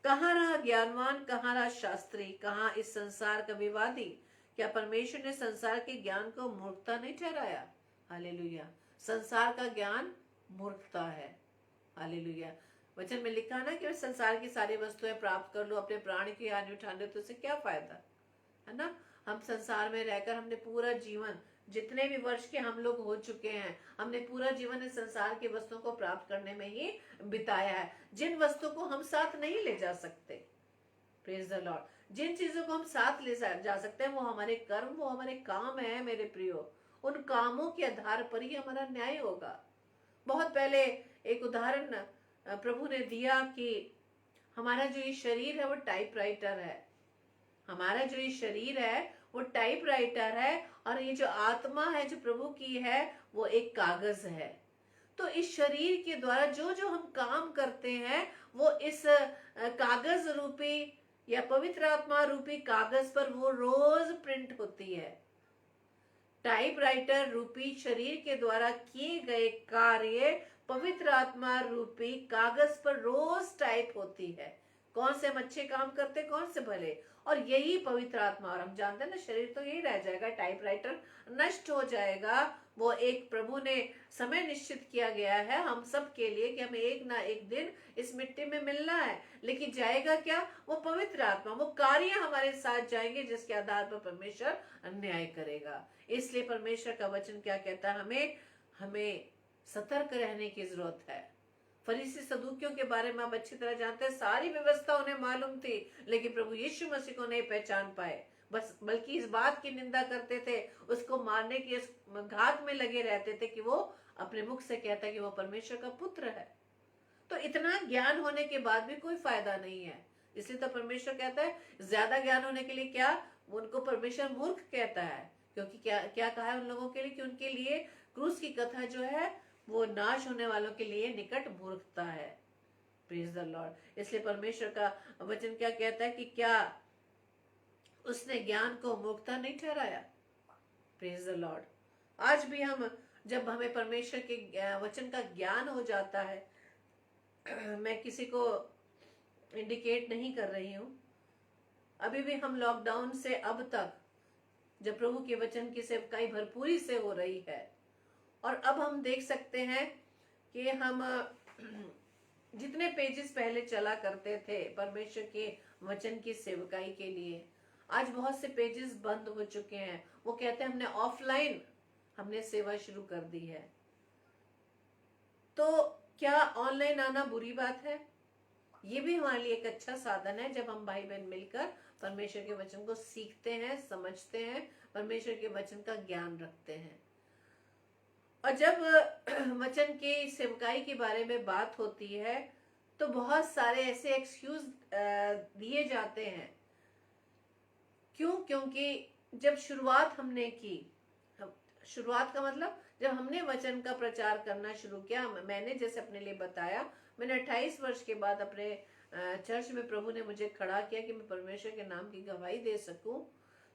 कहाँ रहा ज्ञानवान, कहाँ रहा शास्त्री, कहाँ इस संसार का विवादी? क्या परमेश्वर ने संसार के ज्ञान को मूर्खता नहीं ठहराया? हालेलुया। संसार का ज्ञान मूर्खता है। हालेलुया। वचन में लिखा है ना कि संसार की सारी वस्तुएं प्राप्त कर लो, अपने प्राण की हानि उठाने, तो उससे क्या फायदा, है ना? हम संसार में रहकर हमने पूरा जीवन, जितने भी वर्ष के हम लोग हो चुके हैं, हमने पूरा जीवन इस संसार की वस्तुओं को प्राप्त करने में ही बिताया है। जिन वस्तुओं को हम साथ नहीं ले जा सकते, प्रेज द लॉर्ड, जिन चीजों को हम साथ ले जा सकते हैं, वो हमारे कर्म, वो हमारे काम है मेरे प्रियो। उन कामों के आधार पर ही हमारा न्याय होगा। बहुत पहले एक उदाहरण प्रभु ने दिया कि हमारा जो ये शरीर है वो टाइपराइटर है। हमारा जो ये शरीर है वो टाइपराइटर है, और ये जो आत्मा है जो प्रभु की है वो एक कागज है। तो इस शरीर के द्वारा जो जो हम काम करते हैं वो इस कागज रूपी या पवित्र आत्मा रूपी कागज पर वो रोज प्रिंट होती है। टाइपराइटर रूपी शरीर के द्वारा किए गए कार्य पवित्र आत्मा रूपी कागज पर रोज टाइप होती है। कौन से हम अच्छे काम करते, कौन से भले, और यही पवित्र आत्मा। और हम जानते हैं ना, शरीर तो यही रह जाएगा, टाइपराइटर नष्ट हो जाएगा। वो एक प्रभु ने समय निश्चित किया गया है हम सब के लिए कि हमें एक ना एक दिन इस मिट्टी में मिलना है, लेकिन जाएगा क्या? वो पवित्र आत्मा, वो कार्य हमारे साथ जाएंगे जिसके आधार पर परमेश्वर अन्याय करेगा। इसलिए परमेश्वर का वचन क्या कहता है? हमें सतर्क रहने की जरूरत है। फरीसी सदूकियों के बारे में आप अच्छी तरह जानते हैं, सारी व्यवस्था उन्हें मालूम थी, लेकिन प्रभु यीशु मसीह को नहीं पहचान पाए, बस बल्कि इस बात की निंदा करते थे, उसको मारने की घात में लगे रहते थे कि वो अपने मुख से कहता है कि वो परमेश्वर का पुत्र है। तो इतना ज्ञान होने के बाद भी कोई फायदा नहीं है। इसलिए तो परमेश्वर कहता है ज्यादा ज्ञान होने के लिए क्या, उनको परमेश्वर मूर्ख कहता है। क्योंकि क्या क्या कहा है उन लोगों के लिए कि उनके लिए क्रूस की कथा जो है वो नाश होने वालों के लिए निकट मूर्खता है। Praise the Lord. इसलिए परमेश्वर का वचन क्या कहता है कि क्या उसने ज्ञान को मूर्खता नहीं ठहराया? Praise the Lord. आज भी हम, जब हमें परमेश्वर के वचन का ज्ञान हो जाता है, मैं किसी को इंडिकेट नहीं कर रही हूं, अभी भी हम लॉकडाउन से अब तक जब प्रभु के वचन की सेवकाई भरपूरी से हो रही है, और अब हम देख सकते हैं कि हम जितने पेजेस पहले चला करते थे परमेश्वर के वचन की सेवकाई के लिए, आज बहुत से पेजेस बंद हो चुके हैं। वो कहते हैं हमने ऑफलाइन हमने सेवा शुरू कर दी है। तो क्या ऑनलाइन आना बुरी बात है? ये भी हमारे लिए एक अच्छा साधन है, जब हम भाई बहन मिलकर परमेश्वर के वचन को सीखते हैं, समझते हैं, परमेश्वर के वचन का ज्ञान रखते हैं। और जब वचन के सेवकाई के बारे में बात होती है तो बहुत सारे ऐसे एक्सक्यूज दिए जाते हैं। क्यों? क्योंकि जब शुरुआत हमने की, शुरुआत का मतलब जब हमने वचन का प्रचार करना शुरू किया, मैंने जैसे अपने लिए बताया, मैंने 28 वर्ष के बाद अपने चर्च में प्रभु ने मुझे खड़ा किया कि मैं परमेश्वर के नाम की गवाही दे सकूं।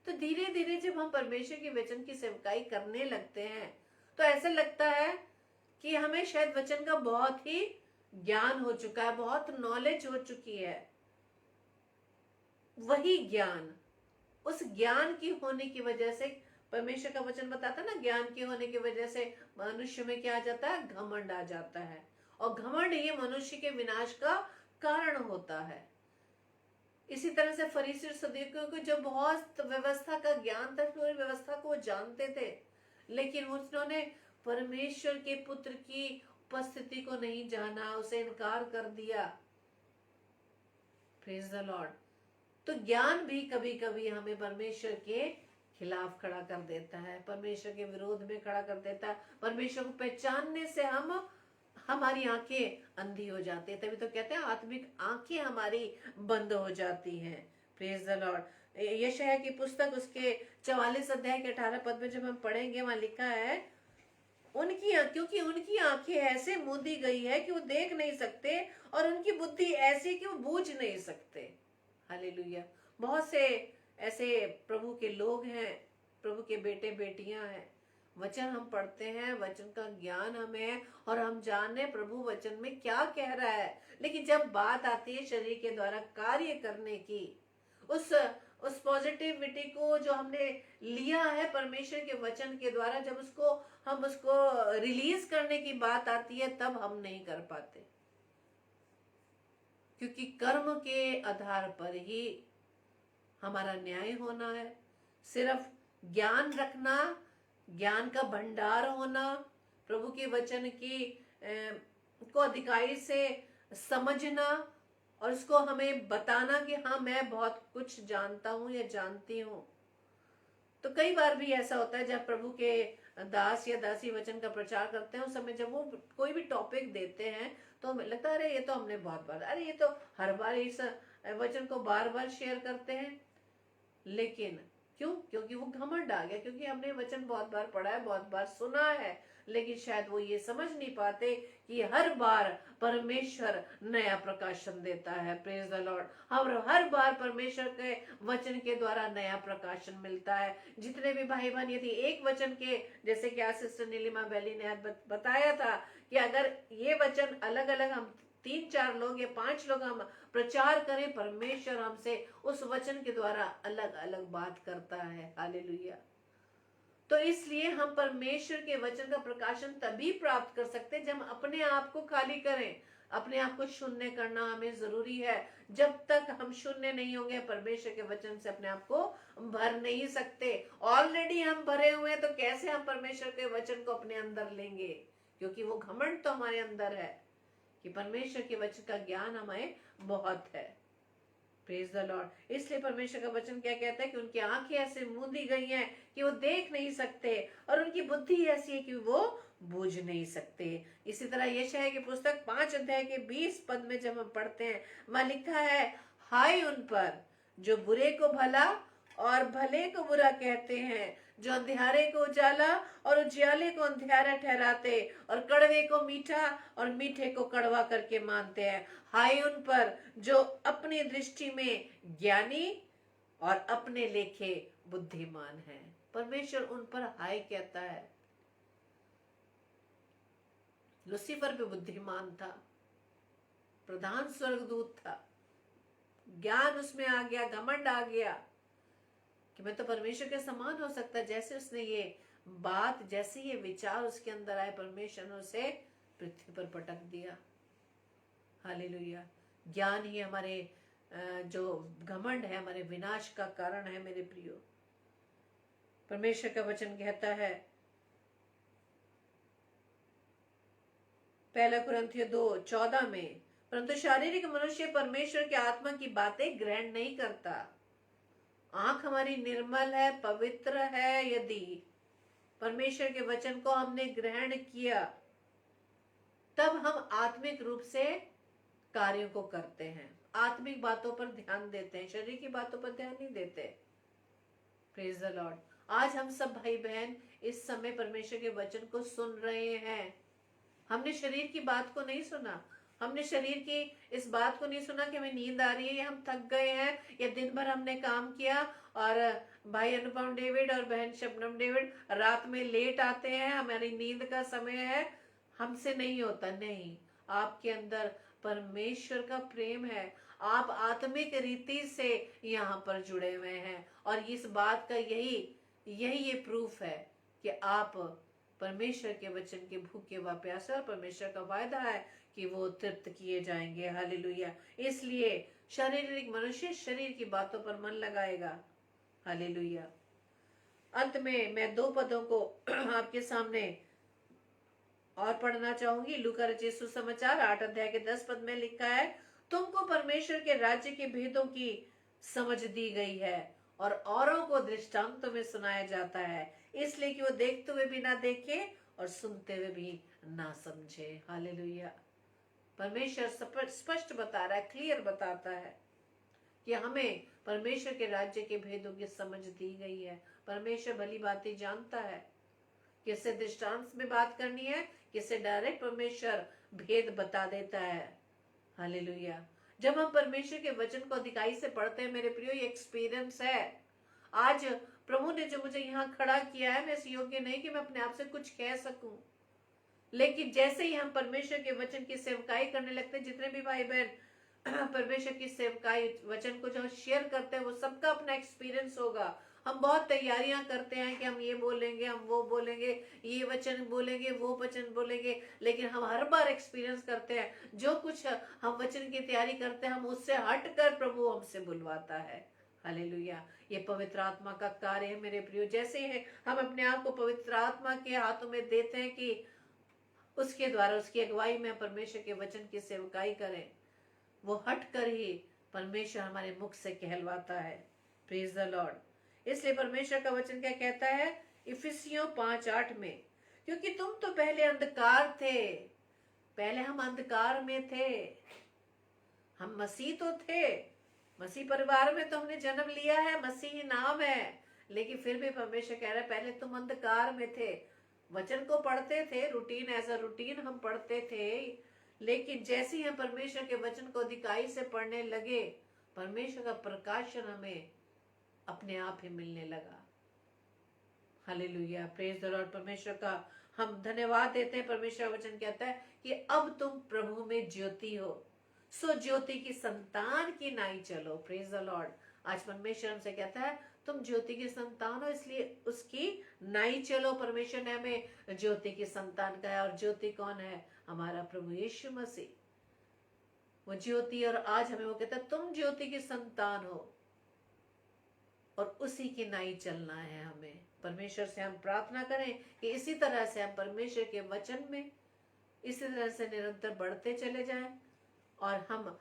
तो धीरे धीरे जब हम परमेश्वर के वचन की सेवकाई करने लगते हैं तो ऐसा लगता है कि हमें शायद वचन का बहुत ही ज्ञान हो चुका है, बहुत नॉलेज हो चुकी है। वही ज्ञान, उस ज्ञान की होने की वजह से, परमेश्वर का वचन बताता ना, ज्ञान के होने की वजह से मनुष्य में क्या आ जाता है? घमंड आ जाता है। और घमंड ये मनुष्य के विनाश का कारण होता है। इसी तरह से फरीसी और सदूकियों को जो बहुत व्यवस्था का ज्ञान था, पूरी व्यवस्था को वो जानते थे, लेकिन उन्होंने परमेश्वर के पुत्र की उपस्थिति को नहीं जाना, उसे इनकार कर दिया। Praise the Lord. तो ज्ञान भी कभी कभी हमें परमेश्वर के खिलाफ खड़ा कर देता है, परमेश्वर के विरोध में खड़ा कर देता है। परमेश्वर को पहचानने से हमारी आंखें अंधी हो जाती है। तभी तो कहते हैं आत्मिक आंखें हमारी बंद हो जाती हैं। Praise the Lord. यशायाह की पुस्तक उसके 44 अध्याय के 18 पद में जब हम पढ़ेंगे, वहां लिखा है क्योंकि उनकी आंखें ऐसे मूंदी गई है कि वो देख नहीं सकते, और उनकी बुद्धि ऐसी कि वो बूझ नहीं सकते। हालेलुया। बहुत से ऐसे प्रभु के लोग हैं, प्रभु के बेटे बेटियां हैं, वचन हम पढ़ते हैं, वचन का ज्ञान हमें है और हम जाने प्रभु वचन में क्या कह रहा है, लेकिन जब बात आती है शरीर के द्वारा कार्य करने की, उस पॉजिटिविटी को जो हमने लिया है परमेश्वर के वचन के द्वारा, जब हम उसको रिलीज करने की बात आती है, तब हम नहीं कर पाते, क्योंकि कर्म के आधार पर ही हमारा न्याय होना है। सिर्फ ज्ञान रखना, ज्ञान का भंडार होना, प्रभु के वचन को अधिकारी से समझना और उसको हमें बताना कि हाँ मैं बहुत कुछ जानता हूँ या जानती हूँ। तो कई बार भी ऐसा होता है जब प्रभु के दास या दासी वचन का प्रचार करते हैं, उस समय जब वो कोई भी टॉपिक देते हैं तो हमें लगता है अरे ये तो हमने बहुत बार, अरे ये तो हर बार इस वचन को बार बार शेयर करते हैं। लेकिन क्यों? क्योंकि वो घमंड आ गया, क्योंकि हमने वचन बहुत बार पढ़ा है, बहुत बार सुना है, लेकिन शायद वो ये समझ नहीं पाते कि हर बार परमेश्वर नया प्रकाशन देता है। Praise the Lord. हर बार परमेश्वर के वचन के द्वारा नया प्रकाशन मिलता है। जितने भी भाई बहन, यदि एक वचन के, जैसे कि आज सिस्टर नीलिमा बैली ने बताया था कि अगर ये वचन अलग अलग हम 3-4 लोग या 5 लोग हम प्रचार करें, परमेश्वर हमसे उस वचन के द्वारा अलग अलग बात करता है। हालेलुया। तो इसलिए हम परमेश्वर के वचन का प्रकाशन तभी प्राप्त कर सकते हैं जब हम अपने आप को खाली करें, अपने आप को शून्य करना हमें जरूरी है। जब तक हम शून्य नहीं होंगे, परमेश्वर के वचन से अपने आप को भर नहीं सकते। ऑलरेडी हम भरे हुए हैं, तो कैसे हम परमेश्वर के वचन को अपने अंदर लेंगे? क्योंकि वो घमंड तो हमारे अंदर है कि परमेश्वर के वचन का ज्ञान हमें बहुत है। Praise the Lord. इसलिए परमेश्वर का वचन क्या कहता है कि उनकी आंखें ऐसे मूंदी गई हैं कि वो देख नहीं सकते, और उनकी बुद्धि ऐसी है कि वो बूझ नहीं सकते। इसी तरह यशायाह की पुस्तक 5 अध्याय के 20 पद में जब हम पढ़ते हैं, वहां लिखा है, हाय उन पर जो बुरे को भला और भले को बुरा कहते हैं, जो अंधियारे को उजाला और उजियाले को अंधियारा ठहराते, और कड़वे को मीठा और मीठे को कड़वा करके मानते हैं। हाय उन पर जो अपनी दृष्टि में ज्ञानी और अपने लेखे बुद्धिमान है। परमेश्वर उन पर हाय कहता है। लूसीफर भी बुद्धिमान था, प्रधान स्वर्गदूत था, ज्ञान उसमें आ गया, घमंड आ गया कि मैं तो परमेश्वर के समान हो सकता। जैसे उसने ये बात, जैसे ये विचार उसके अंदर आए, परमेश्वर ने उसे पृथ्वी पर पटक दिया। हालेलुया। ज्ञान ही हमारे जो घमंड है, हमारे विनाश का कारण है। मेरे प्रियो, परमेश्वर का वचन कहता है 1 कुरिन्थियों 2:14 में, परंतु शारीरिक मनुष्य परमेश्वर की आत्मा की बातें ग्रहण नहीं करता। आंख हमारी निर्मल है, पवित्र है, यदि परमेश्वर के वचन को हमने ग्रहण किया, तब हम आत्मिक रूप से कार्यों को करते हैं, आत्मिक बातों पर ध्यान देते हैं, शरीर की बातों पर ध्यान नहीं देते। Praise the Lord. आज हम सब भाई बहन इस समय परमेश्वर के वचन को सुन रहे हैं। हमने शरीर की बात को नहीं सुना, हमने शरीर की इस बात को नहीं सुना कि हमें नींद आ रही है या हम थक गए हैं या दिन भर हमने काम किया, और भाई अनुपम डेविड और बहन शबनम डेविड रात में लेट आते हैं, हमारी नींद का समय है, हमसे नहीं होता। नहीं, आपके अंदर परमेश्वर का प्रेम है, आप आत्मिक रीति से यहाँ पर जुड़े हुए हैं, और इस बात का यही ये प्रूफ है कि आप परमेश्वर के वचन के भूखे व प्यासे, और परमेश्वर का वायदा है कि वो तृप्त किए जाएंगे। हालेलुया। इसलिए शारीरिक मनुष्य शरीर की बातों पर मन लगाएगा। हालेलुया। अंत में मैं 2 पदों को आपके सामने और पढ़ना चाहूंगी। लूका रचित सुसमाचार 8 अध्याय के 10 पद में लिखा है, तुमको परमेश्वर के राज्य के भेदों की समझ दी गई है, और औरों को दृष्टांतों में सुनाया जाता है, इसलिए कि वो देखते हुए भी ना देखे और सुनते हुए भी ना समझे। हालेलुया। परमेश्वर स्पष्ट बता रहा है, क्लियर बताता है कि हमें परमेश्वर के राज्य के भेदों की समझ दी गई है। परमेश्वर भली बातें जानता है, किससे दृष्टांत में बात करनी है, किससे डायरेक्ट परमेश्वर भेद बता देता है। हालेलुया। जब हम परमेश्वर के वचन को अधिकाई से पढ़ते हैं मेरे प्रियो, ये एक्सपीरियंस है। आज प्रभु ने जो मुझे यहाँ खड़ा किया है, मैं इस योग्य नहीं कि मैं अपने आप से कुछ कह सकूं, लेकिन जैसे ही हम परमेश्वर के वचन की सेवकाई करने लगते हैं, जितने भी भाई बहन परमेश्वर की सेवकाई वचन को जो शेयर करते हैं, वो सबका अपना एक्सपीरियंस होगा। हम बहुत तैयारियां करते हैं कि हम ये बोलेंगे, हम वो बोलेंगे, ये वचन बोलेंगे, वो वचन बोलेंगे, लेकिन हम हर बार एक्सपीरियंस करते हैं जो कुछ हम वचन की तैयारी करते हैं, हम उससे हटकर प्रभु हमसे बुलवाता है। हालेलुया। ये पवित्र आत्मा का कार्य है मेरे प्रियो। जैसे ही हम अपने आप को पवित्र आत्मा के हाथों में देते हैं कि उसके द्वारा, उसकी अगुवाई में परमेश्वर के वचन की सेवकाई करें, वो हट कर ही परमेश्वर हमारे मुख से कहलवाता है। Praise the Lord. इसलिए परमेश्वर का वचन क्या कहता है इफिसियों 5:8 में, क्योंकि तुम तो पहले अंधकार थे। पहले हम अंधकार में थे। हम मसीह तो थे, मसीह परिवार में तो हमने जन्म लिया है, मसीह नाम है, लेकिन फिर भी परमेश्वर कह रहा है पहले तुम अंधकार में थे। वचन को पढ़ते थे, रूटीन एज अ रूटीन हम पढ़ते थे, लेकिन जैसे ही हम परमेश्वर के वचन को अधिकाई से पढ़ने लगे, परमेश्वर का प्रकाशन हमें अपने आप ही मिलने लगा। हालेलुया। Praise the Lord. परमेश्वर का हम धन्यवाद देते हैं। परमेश्वर वचन कहता है कि अब तुम प्रभु में ज्योति हो, सो ज्योति की संतान की नाई चलो। Praise the Lord. आज परमेश्वर हमसे कहता है तुम ज्योति की संतान हो, इसलिए उसकी नाई चलो। परमेश्वर ने हमें ज्योति की संतान कहा, और ज्योति कौन है? हमारा प्रभु यीशु मसीह, वो ज्योति। और आज हमें वो कहता है तुम ज्योति की संतान हो, और उसी की नाई चलना है हमें। परमेश्वर से हम प्रार्थना करें कि इसी तरह से हम परमेश्वर के वचन में इसी तरह से निरंतर बढ़ते चले जाएं, और हम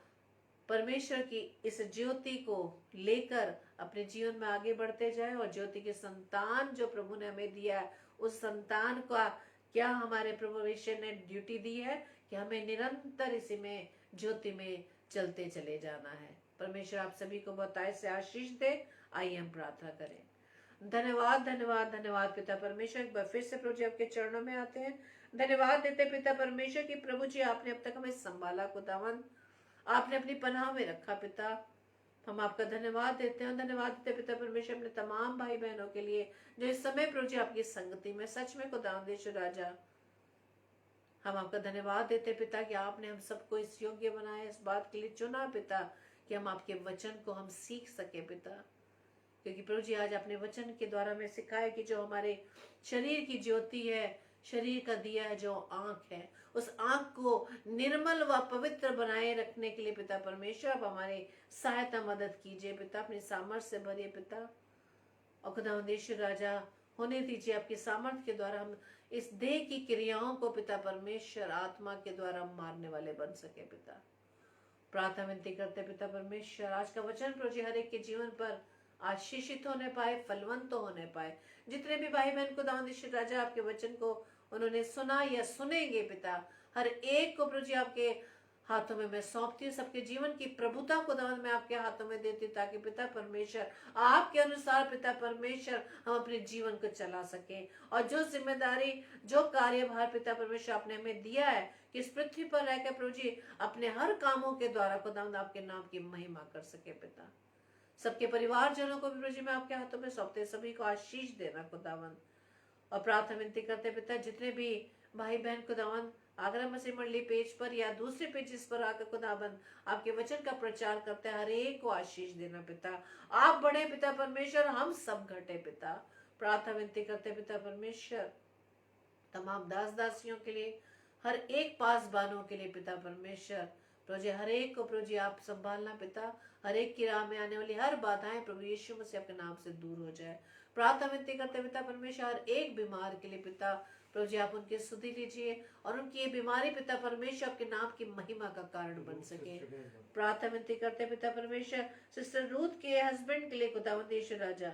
परमेश्वर की इस ज्योति को लेकर अपने जीवन में आगे बढ़ते जाएं। और ज्योति की संतान जो प्रभु ने हमें दिया है, उस संतान का क्या हमारे प्रभु यीशु ने ड्यूटी दी है कि हमें निरंतर इसी में ज्योति में चलते चले जाना है। परमेश्वर आप सभी को बताए से आशीष दे। आइए हम प्रार्थना करें। धन्यवाद धन्यवाद धन्यवाद पिता परमेश्वर, एक बार फिर से प्रभु जी आपके चरणों में आते हैं। धन्यवाद देते पिता परमेश्वर की प्रभु जी आपने अब तक हमें संभाला, खुदावन आपने अपनी पनाह में रखा पिता, हम आपका धन्यवाद देते हैं। धन्यवाद देते पिता परमेश्वर अपने तमाम भाई बहनों के लिए जो इस समय प्रभु जी आपकी संगति में, सच में खुदावन देश राजा, हम आपका धन्यवाद देते पिता कि आपने हम सबको इस योग्य बनाया, इस बात के लिए चुना पिता कि हम आपके वचन को हम सीख सके पिता। क्योंकि प्रभु जी आज अपने वचन के द्वारा हमें सिखाया कि जो हमारे शरीर की ज्योति है, शरीर का दिया है जो आंख है, उस आंख को निर्मल व पवित्र बनाए रखने के लिए पिता परमेश्वर आप हमारे सहायता मदद कीजिए पिता, अपनी सामर्थ्य से भरिए पिता। और खुदावंदेश्वर राजा होने दीजिए आपकी सामर्थ्य के द्वारा हम इस देह की क्रियाओं को पिता परमेश्वर आत्मा के द्वारा मारने वाले बन सके पिता। प्रार्थना विनती करते पिता परमेश्वर आज का वचन प्रभु जी हर एक के जीवन पर आशीषित होने पाए, फलवंत तो होने पाए। जितने भी भाई बहन खुदावंदेश्वर राजा आपके वचन को उन्होंने सुना या सुनेंगे पिता, हर एक को प्रभु जी आपके हाथों में मैं सौंपती हूँ। सबके जीवन की प्रभुता खुदावंद मैं आपके हाथों में देती हूँ, ताकि पिता परमेश्वर आपके अनुसार पिता परमेश्वर हम अपने जीवन को चला सके। और जो जिम्मेदारी, जो कार्यभार पिता परमेश्वर आपने हमें दिया है कि इस पृथ्वी पर रहकर प्रभु जी अपने हर कामों के द्वारा खुदावंद आपके नाम की महिमा कर सके पिता। सबके परिवारजनों को भी प्रभु जी मैं आपके हाथों में सौंपते, सभी को आशीष देना खुदावंद। और प्रार्थना विनती करते पिता जितने भी भाई बहन खुदावंद आगरा मसीह मंडली पेज पर या दूसरे पेजेस पर आकर खुदाबंद आपके वचन का प्रचार करते हैं, हर एक को आशीष देना पिता। आप बड़े पिता परमेश्वर, हम सब घटे पिता। प्रार्थना विनती करते पिता परमेश्वर तमाम दास दासियों के लिए, हर एक पासबानों के लिए पिता परमेश्वर प्रभु जी हर एक को प्रभु जी आप संभालना पिता। हर एक की राह में आने वाली हर बाधाएं प्रभु यीशु मसीह आपके नाम से दूर हो जाए। प्रार्थना विनती करते पिता परमेश्वर हर एक बीमार के लिए पिता प्रभु जी आप उनकी स्तुति लीजिए, और उनकी ये बीमारी पिता परमेश्वर आपके नाम की महिमा का कारण बन सके। प्रार्थना विनती करते पिता परमेश्वर सिस्टर रूथ के हस्बैंड के लिए खुदावंद यीशु राजा,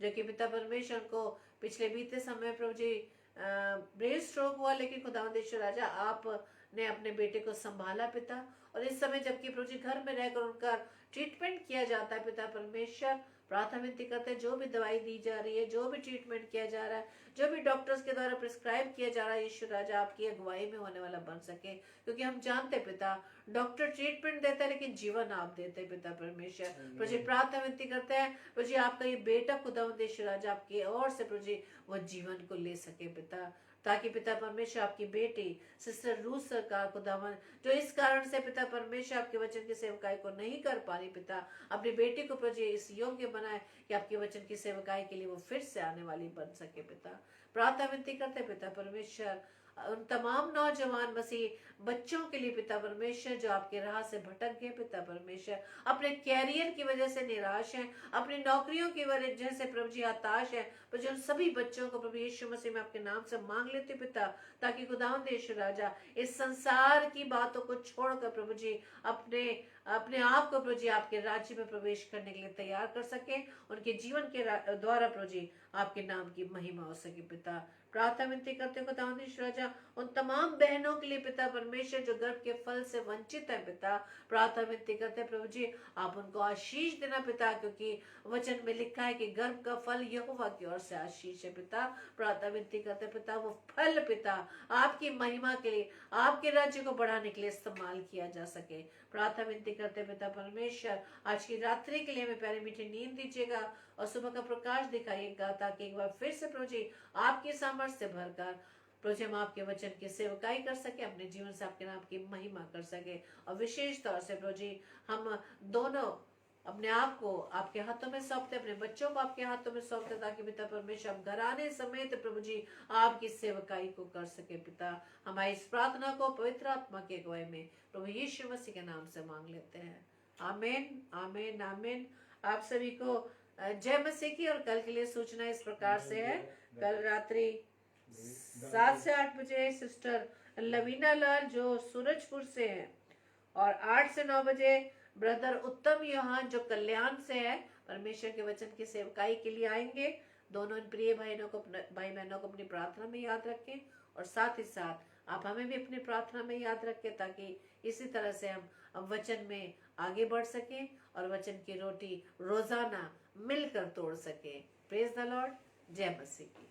जो कि पिता परमेश्वर को पिछले बीते समय प्रभु जी ब्रेन स्ट्रोक हुआ, लेकिन खुदावंद यीशु राजा आपने अपने बेटे को संभाला पिता। और इस समय जबकि प्रभु जी घर में रहकर उनका ट्रीटमेंट किया जाता है पिता परमेश्वर, प्रार्थना विनती करते हैं जो भी दवाई दी जा रही है, जो भी ट्रीटमेंट किया जा रहा है, जो भी डॉक्टर्स के द्वारा प्रिस्क्राइब किया जा रहा है, यीशु राजा आपकी अगुवाई में होने वाला बन सके। क्योंकि हम जानते पिता डॉक्टर ट्रीटमेंट देता है लेकिन जीवन आप देते हैं पिता परमेश्वर। प्रभु जी प्रार्थना विनती करते हैं प्रभु जी आपका ये बेटा खुदावंद यीशु राजा आपकी ओर से प्रभु जी वो जीवन को ले सके पिता, ताकि पिता परमेश्वर आपकी बेटी सिस्टर रूथ सरकार खुदावन जो इस कारण से पिता परमेश्वर आपके वचन की सेवकाई को नहीं कर पा रही पिता, अपनी बेटी को प्रभु जी इस योग्य बनाए कि आपके वचन की सेवकाई के लिए वो फिर से आने वाली बन सके पिता। प्रार्थना विनती करते पिता परमेश्वर उन तमाम नौजवान मसीह बच्चों के लिए पिता परमेश्वर जो आपके राह से भटक गए पिता परमेश्वर, अपने कैरियर की वजह से निराश हैं, अपनी नौकरियों की वजह से प्रभु जी हताश है, प्रभु जी उन सभी बच्चों को प्रभु यीशु मसीह में आपके नाम से मांग लेते पिता, ताकि खुदावंद यीशु राजा इस संसार की बातों को छोड़कर प्रभु जी अपने आप को प्रभु जी आपके राज्य में प्रवेश करने के लिए तैयार कर सके, उनके जीवन के द्वारा प्रभु जी आपके नाम की महिमा हो सके पिता। प्रार्थना विनती करते हो खुदावंद यीशु राजा उन तमाम बहनों के लिए पिता परमेश्वर जो गर्भ के फल से वंचित है पिता, प्रार्थना विनती करते हैं प्रभु जी आप उनको आशीष देना पिता, क्योंकि वचन में लिखा है कि गर्भ का फल यहोवा की ओर से आशीष है पिता। प्रार्थना विनती करते हैं पिता वो फल पिता आपकी महिमा के लिए, आपके राज्य को बढ़ाने के लिए इस्तेमाल किया जा सके। प्रार्थना विनती करते हैं पिता परमेश्वर आज की रात्रि के लिए हमें प्यारी मीठी नींद दीजिएगा और सुबह का प्रकाश दिखाइएगा, ताकि एक बार फिर से प्रभु जी आपकी सामर्थ्य से भरकर प्रभु जी हम आपके वचन की सेवकाई कर सके, अपने जीवन से आपके नाम की महिमा कर सके। और विशेष तौर से प्रभु जी हम दोनों अपने आप को आपके हाथों में सौंपते, अपने बच्चों को आपके हाथों में सौंपते, ताकि पिता परमेश्वर हम घर आने समेत प्रभु जी आपकी सेवकाई को कर सके पिता। हमारी इस प्रार्थना को पवित्र आत्मा के अगुवाई में प्रभु यीशु मसीह के नाम से मांग लेते हैं, आमीन आमीन आमीन। आप सभी को जय मसीह की। और कल के लिए सूचना इस प्रकार से है, कल रात्रि 7 से 8 बजे सिस्टर लवीना लाल जो सूरजपुर से है, और 8 से 9 बजे ब्रदर उत्तम योहान जो कल्याण से है परमेश्वर के वचन की सेवकाई के लिए आएंगे। दोनों इन प्रिय भाई बहनों को अपनी प्रार्थना में याद रखें, और साथ ही साथ आप हमें भी अपनी प्रार्थना में याद रखें, ताकि इसी तरह से हम वचन में आगे बढ़ सकें और वचन की रोटी रोजाना मिलकर तोड़ सकें। Praise the Lord. जय मसीह की।